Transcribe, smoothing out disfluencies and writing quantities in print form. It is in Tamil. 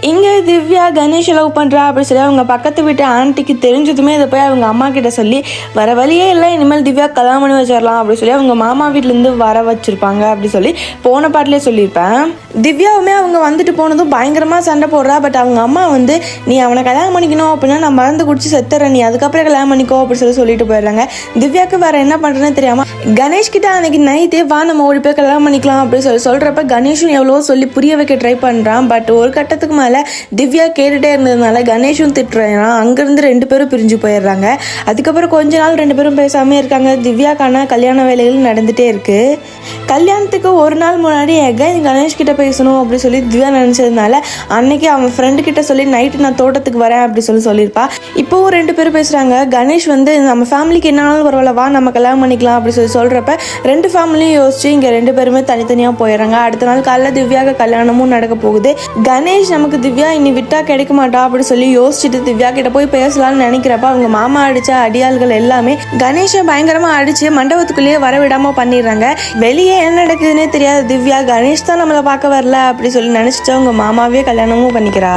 இங்கே திவ்யா கணேஷ் லவ் பண்ணுறா அப்படி சொல்லி அவங்க பக்கத்து வீட்டு ஆண்டிக்கு தெரிஞ்சதுமே இதை போய் அவங்க அம்மா கிட்ட சொல்லி வர வழியே இல்லை, இனிமேல் திவ்யா கல்யாணம் பண்ணி வச்சிடலாம் அப்படி சொல்லி அவங்க மாமா வீட்டிலேருந்து வர வச்சிருப்பாங்க அப்படி சொல்லி போன பாட்டிலே சொல்லியிருப்பேன். திவ்யாவுமே அவங்க வந்துட்டு போனதும் பயங்கரமாக சண்டை போடுறா. பட் அவங்க அம்மா வந்து நீ அவனை கல்யாணம் பண்ணிக்கணும் அப்படின்னா நான் மறந்து குடிச்சு செத்துறேன், நீ அதுக்கப்புறம் கல்யாணம் பண்ணிக்கோ அப்படி சொல்லிட்டு போயிடுறாங்க. திவ்யாவுக்கு வேற என்ன பண்ணுறேன்னு தெரியாமல் கணேஷ் கிட்ட அன்னைக்கு நைட்டே வா நம்ம ஓடி போய் கல்யாணம் பண்ணிக்கலாம் அப்படி சொல்கிறப்ப கணேஷும் எவ்வளவோ சொல்லி புரிய வைக்க ட்ரை பண்ணுறான். பட் ஒரு கட்டத்துக்கு மேலே திவ்யா கேட்டுட்டே இருந்ததுனால கணேஷும் திட்டுறான். அங்கேருந்து 2 பேரும் பிரிஞ்சு போயிடுறாங்க. அதுக்கப்புறம் கொஞ்ச நாள் 2 பேரும் பேசாமே இருக்காங்க. திவ்யாக்கான கல்யாண வேலைகள் நடந்துகிட்டே இருக்கு. கல்யாணத்துக்கு ஒரு நாள் முன்னாடி எகைன் கணேஷ் கிட்ட பேசணும் அப்படி சொல்லி திவ்யா நினச்சதுனால அன்னைக்கு அவன் ஃப்ரெண்டு கிட்ட சொல்லி நைட்டு நான் தோட்டத்துக்கு வரேன் அப்படி சொல்லியிருப்பா. இப்போவும் 2 பேரும் பேசுகிறாங்க. கணேஷ் வந்து நம்ம ஃபேமிலிக்கு என்னாலும் பரவாயில்ல வா நம்ம கல்யாணம் பண்ணிக்கலாம் அப்படி சொல்கிறப்ப 2 ஃபேமிலியும் யோசிச்சு இங்கே 2 பேருமே தனித்தனியாக போயிடுறாங்க. அடுத்த நாள் காலைல திவ்யாவுக்கு கல்யாணமும் நடக்க போகுது. கணேஷ் நமக்கு திவ்யா இனி விட்டா கிடைக்க மாட்டா அப்படி சொல்லி யோசிச்சுட்டு திவ்யா கிட்ட போய் பேசலாம்னு நினைக்கிறப்ப அவங்க மாமா அடிச்ச அடியாள்கள் எல்லாமே கணேஷை பயங்கரமா அடிச்சு மண்டபத்துக்குள்ளேயே வரவிடாம பண்ணிடுறாங்க. வெளியே என்ன நடக்குதுன்னே தெரியாது திவ்யா. கணேஷ் தான் நம்மளை பார்க்க வரல அப்படி சொல்லி நினைச்சிட்டு அவங்க மாமாவே கல்யாணமும் பண்ணிக்கிறா.